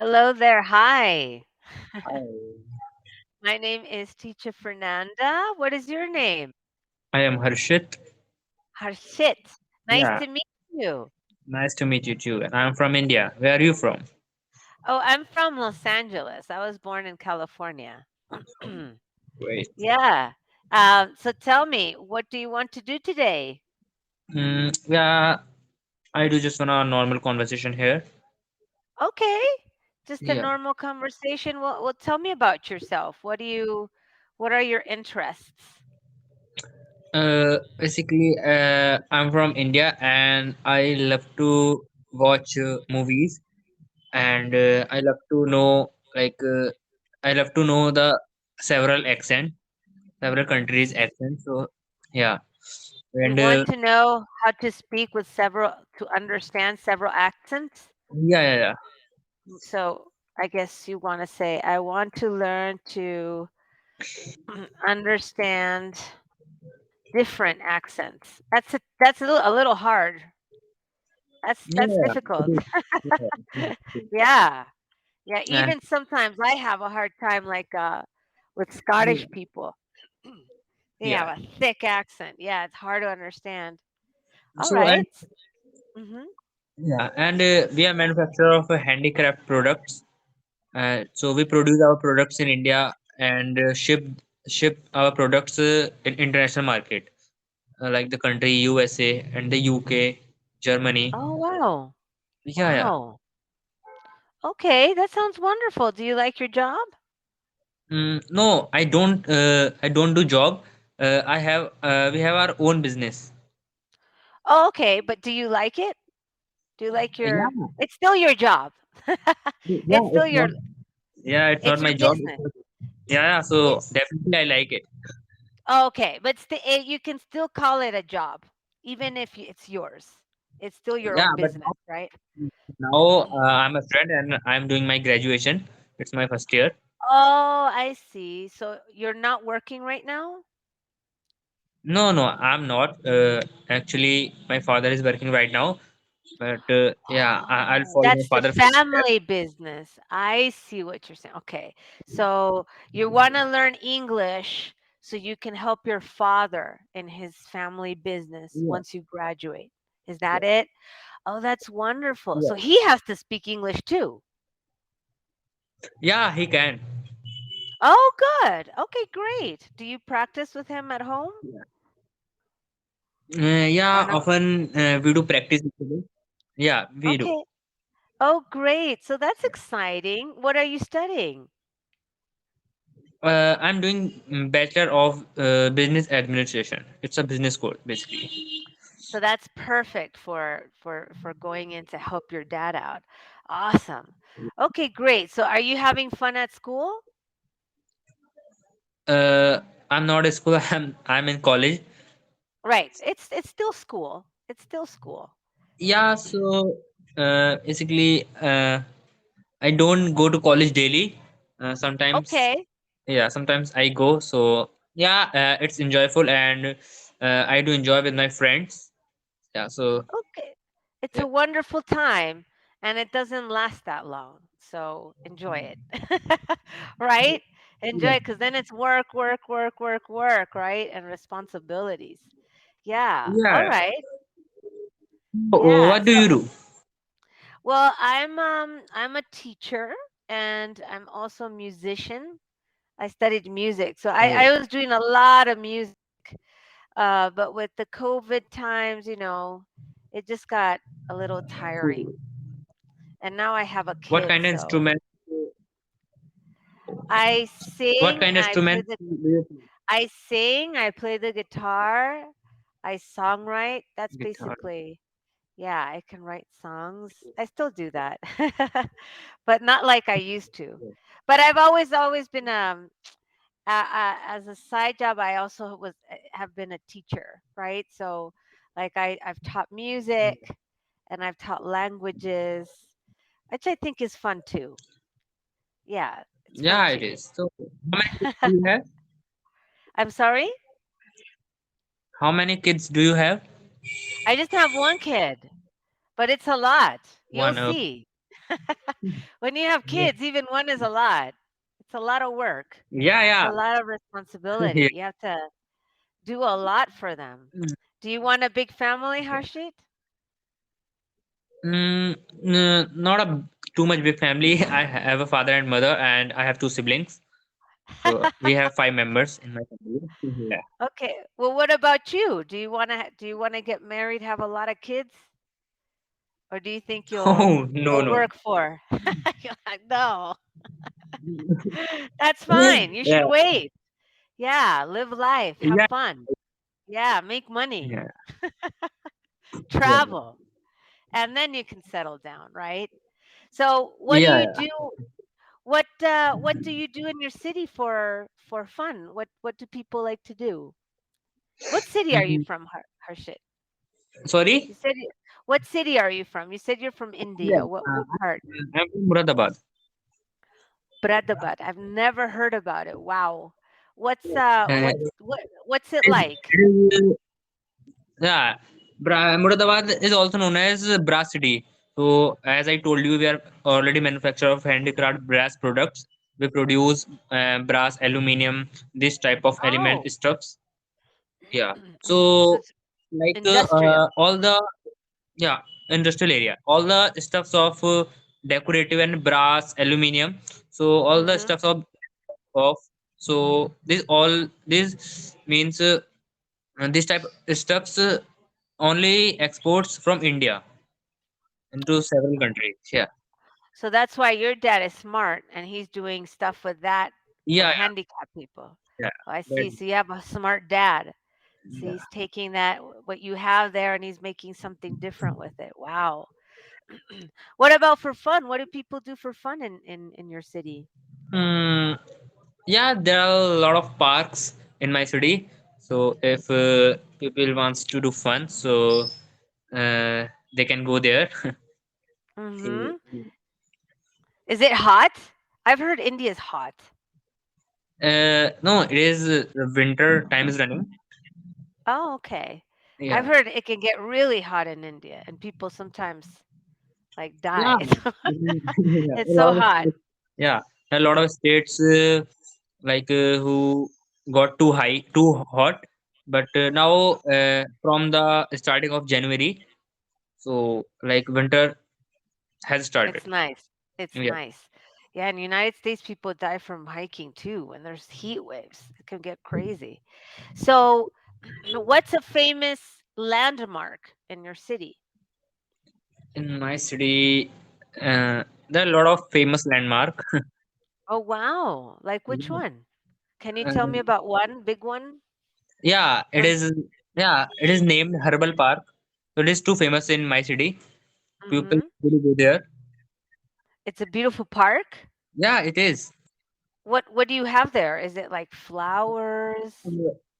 Hello there. Hi. Hi, My name is Teacher Fernanda. What is your name? I am Harshit. Harshit. Nice Yeah, to meet you. nice to meet you too. And I'm from India. Where are you from? Oh, I'm from Los Angeles. I was born in California. Great. Yeah. So tell me, what do you want to do today? Yeah, I do just want a normal conversation here. Okay. Just a Yeah. normal conversation. Well, tell me about yourself. What are your interests? Basically, I'm from India and I love to watch movies and I love to know I love to know the several accent, several countries accent. So yeah, You and want to know how to speak with to understand several accents? yeah. So I guess you want to say, I want to learn to understand different accents. That's a little hard. That's Yeah, it difficult. is. Yeah. Yeah. Yeah, And even sometimes I have a hard time with Scottish people. They have yeah. a thick accent. Yeah, it's hard to understand. All So and right. Mhm. yeah, and we are manufacturer of handicraft products. So we produce our products in India and ship our products in international market, like the country USA and the UK, Germany. Oh, wow. Yeah. Wow. Okay, that sounds wonderful. Do you like your job? No, I don't. I don't do job. I have. We have our own business. Oh, okay, but do you like it? Do you like your Yeah. it's still your job. Yeah. It's still your Yeah, it's not it's your my job. business. Yeah. So It's definitely I like it. okay, but you can still call it a job, even if it's yours. It's still your Yeah, own but business, right? now I'm a student and I'm doing my graduation. It's my first year. Oh, I see. So you're not working right now? No, I'm not. Actually, my father is working right now. But yeah, I'll Oh, follow my that's the father's footsteps. family business. I see what you're saying. Okay. So you want to learn English so you can help your father in his family business Yeah, once you graduate. Is that yeah, it? Oh, that's wonderful. yeah. So he has to speak English too. Yeah, he can. Oh, good. Okay, great. Do you practice with him at home or Yeah, not? often we do practice. Actually. Yeah, we do. Okay. Oh, great. So that's exciting. What are you studying? I'm doing Bachelor of Business Administration. It's a business course, basically. So that's perfect for going in to help your dad out. Awesome. Okay, great. So are you having fun at school? Uh, I'm not at school. I'm in college. Right. It's still school. It's still school. Yeah, so basically, I don't go to college daily. Sometimes, Okay. yeah, sometimes I go. So yeah, it's enjoyable and I do enjoy with my friends. Yeah, so Okay. It's yeah, a wonderful time and it doesn't last that long. So enjoy it. Right? Enjoy yeah. it because then it's work, work, work, work, work, right? And responsibilities. Yeah. All Yeah. right. So, Yeah. what do So you do? well, I'm a teacher and I'm also a musician. I studied music. So Oh, I was doing a lot of music. But with the COVID times, it just got a little tiring. so And now I have a what kid, kind of so instrument? I What sing, kind of instrument do you play? I play the guitar, I songwrite. That's Guitar. basically yeah, I can write songs. I still do that. But not like I used to. But I've always been as a side job I also have been a teacher, right? So like I've taught music and I've taught languages, which I think is fun too. Yeah, it's fun Yeah, it too. is. So, how many kids do you have? I'm sorry? How many kids do you have? I just have one kid, but it's a lot. You'll One. see. When you have Yeah, kids, even one is a lot. It's a lot of work. yeah, It's a yeah. lot of Yeah. responsibility. You have to do a lot for them. Do you want a big family, Yeah. Harshit? Not a too much big family. I have a father and mother, and I have two siblings. So we have five members in my family. Yeah. Okay. Well, what about you? Do you want to get married, have a lot of kids, or do you think Oh, no, you'll no. work for? You're like, no, that's fine. You Yeah, should wait. Yeah, live life, have yeah, fun. Yeah, make money, yeah, yeah, travel, and then you can settle down, right? So, what do yeah, you yeah. do? What do you do in your city for fun? What do people like to do? What city are you Mm, from, Harshit? sorry? You said what city are you from? You said you're from Yeah, India. What part? I'm from Muradabad. Bradabad. I've never heard about it. Wow. What's Uh, what's it it like? is, yeah, Muradabad is also known as Brass City. So, as I told you, we are already manufacturer of handicraft brass products. We produce brass, aluminium, this type of element Oh, stuffs. Yeah. so So, it's like industrial. all the yeah industrial area, all the stuffs of decorative and brass, aluminium. So all the Hmm. stuffs of so this means this type of stuffs only exports from India into several countries. Yeah, So that's why your dad is smart and he's doing stuff with that for yeah, handicapped people. yeah, Oh, I yeah. see. So you have a smart dad. So he's taking that what you have there and he's making something different with it. Wow. What about for fun? What do people do for fun in your city? Mm, yeah, there are a lot of parks in my city. So if people wants to do fun, so uh, they can go there. Hmm. Is it hot? I've heard India's hot. No, it is winter time is running. Oh, okay. I've Yeah, heard it can get really hot in India and people sometimes like yeah, die. yeah. It's so hot. Yeah, a lot of states who got too high, too hot. But now from the starting of January, so like winter has started. It's nice. It's Yeah. nice. Yeah, in the United States, people die from hiking too, and there's heat waves. It can get crazy. So, what's a famous landmark in your city? In my city, there are a lot of famous landmark. Oh, wow. Like which one? Can you tell me uh, about one big one? yeah, it From is. Yeah, it is named Herbal Park. So it is too famous in my city. People hmm really go there. It's a beautiful park. Yeah, it is. What do you have there? Is it like flowers?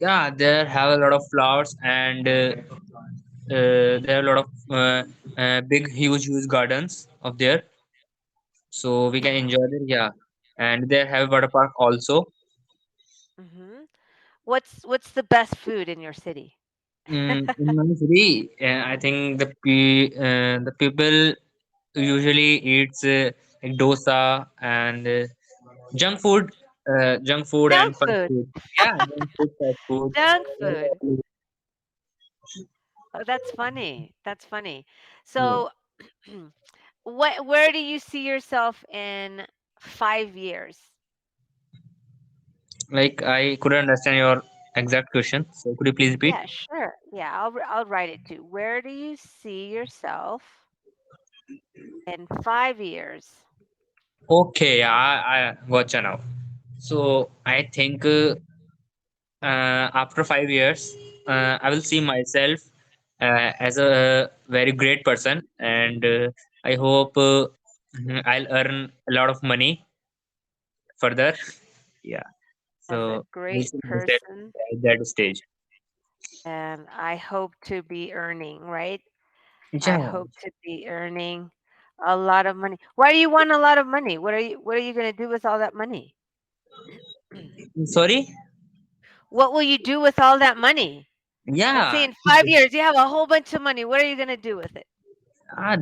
Yeah, there have a lot of flowers and there are a lot of big, huge gardens of there, so we can enjoy it. Yeah, and they have water park also. Hmm. What's the best food in your city? In my city, I think the people usually eats like dosa and junk food and Junk fast food. food. Yeah, junk food, fast food. Junk food. Oh, that's funny. That's funny. Yeah. So, where do you see yourself in 5 years? Like I couldn't understand your exact question, so could you please repeat? Yeah, sure. Yeah, I'll write it too. Where do you see yourself in 5 years? Okay, I gotcha now. So I think after 5 years, I will see myself as a very great person, and I hope I'll earn a lot of money further. Yeah. As a So we'll great see myself person, at that stage. and I hope to be earning, right? I Yeah. hope to be earning a lot of money. Why do you want a lot of money? What are you going to do with all that money? Sorry. What will you do with all that money? Let's say Yeah. in 5 years you have a whole bunch of money. What are you going to do with it?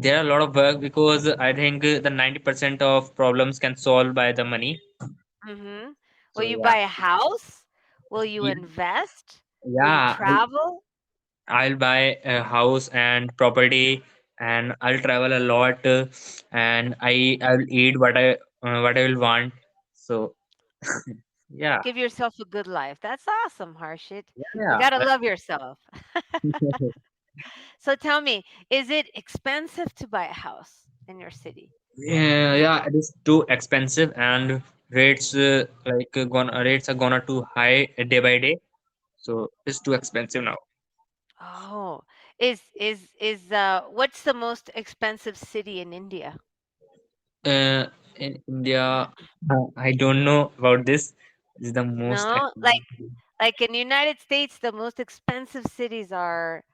There are a lot of work because I think the 90% of problems can solve by the money. Mhm. Will So you yeah, buy a house? Will you yeah, invest? Will you yeah. travel? I'll buy a house and property, and I'll travel a lot, and I'll eat what I will want. So yeah, Give yourself a good life. That's awesome, Harshit. You yeah, got to love yourself. So tell me, is it expensive to buy a house in your city? yeah, yeah. It is too expensive, and rates are gonna too high day by day. So it's too expensive now. Oh, is what's the most expensive city in India? Uh, in India, I don't know about this. This is the most No, expensive. like in the United States, the most expensive cities are,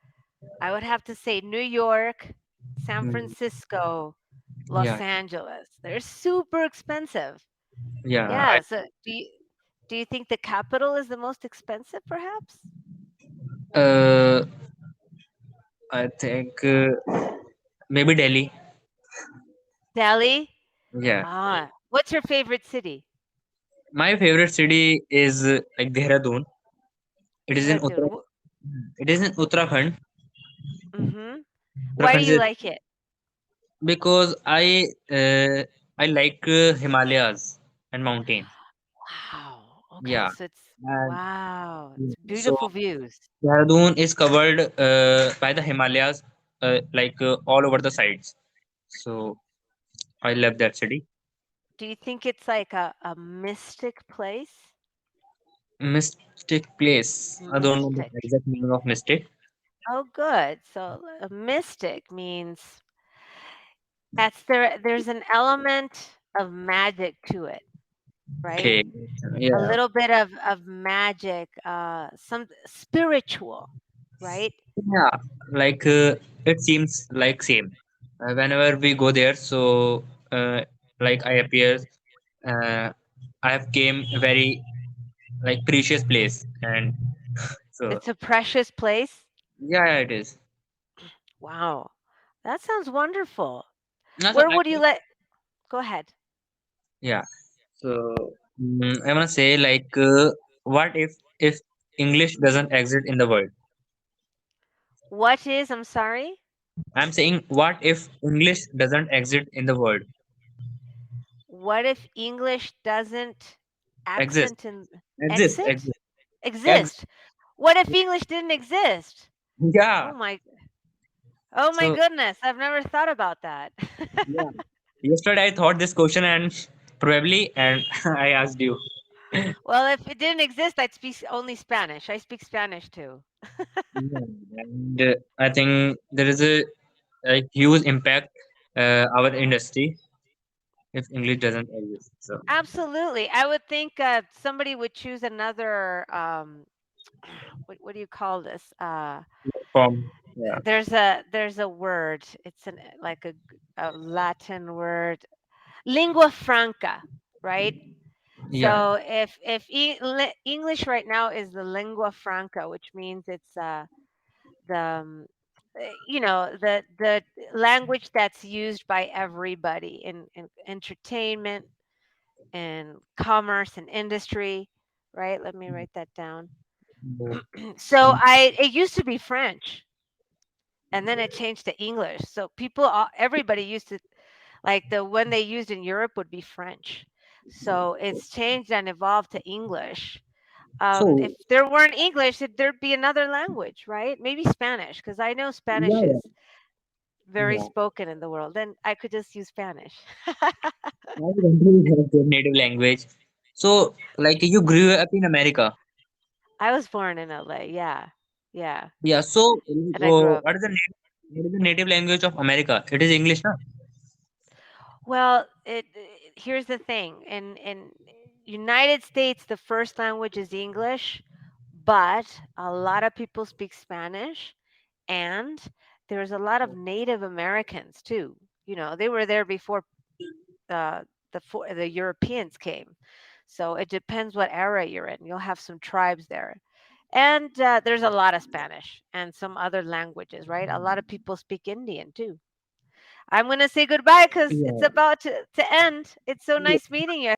I would have to say, New York, San Mm, Francisco, Los yeah, Angeles. They're super expensive. yeah. Yeah. So do you think the capital is the most expensive, perhaps? I think maybe Delhi. Delhi. Yeah. Ah, what's your favorite city? My favorite city is like Dehradun. It is in Dehradun. It is in Uttarakhand. Mm-hmm. Why do Uttarakhand you is like it? because I like Himalayas and mountains. Wow. Okay, Yeah. so And wow, it's so beautiful views. Dehradun is covered by the Himalayas, all over the sides. So I love that city. Do you think it's like a mystic place? Mystic place. I don't know the Mystic. exact meaning of mystic. Oh, good. So a mystic means there's an element of magic to it, right? Okay. A Yeah. little bit of magic, some spiritual, right? Yeah, it seems like same. Whenever we go there, so like I appear, uh, I have came a very like precious place, and so It's a precious place. yeah, yeah, it is. Wow. That sounds wonderful. No, so Where I would you let Go ahead. yeah, so I wanna say what if English doesn't exist in the world? I'm sorry? I'm saying what if English doesn't exist in the world? What if English doesn't Exist, accent and exist, exit? exist, exist. Exist. What if English didn't exist? Yeah. Oh my Oh my So goodness, I've never thought about that. yeah. Yesterday I thought this question and probably and I asked you. Well, if it didn't exist, I'd speak only Spanish. I speak Spanish too. Yeah. And I think there is a huge impact our industry if English doesn't exist. So Absolutely. I would think somebody would choose another what do you call this? from yeah, There's a word. It's like a Latin word, lingua franca, right? yeah, So if English right now is the lingua franca, which means it's the the language that's used by everybody in entertainment and commerce and industry, right? Let me write that down. So I it used to be French, and then it changed to English. So everybody used to, like, the one they used in Europe would be French. So it's changed and evolved to English. so If there weren't English, there'd be another language, right? Maybe Spanish, because I know Spanish yeah, is very yeah. spoken in the world. Then I could just use Spanish. Every country has their native language. So like you grew up in America. I was born in LA. Yeah, yeah, Yeah. So and I grew up. what is the native language of America? It is English, no? Well, here's the thing. In United States, the first language is English, but a lot of people speak Spanish, and there's a lot of Native Americans too. They were there before the Europeans came. So it depends what era you're in. You'll have some tribes there. And there's a lot of Spanish and some other languages, right? A lot of people speak Indian too. I'm going to say goodbye because it's Yeah. about to end. It's so Yeah. nice meeting you.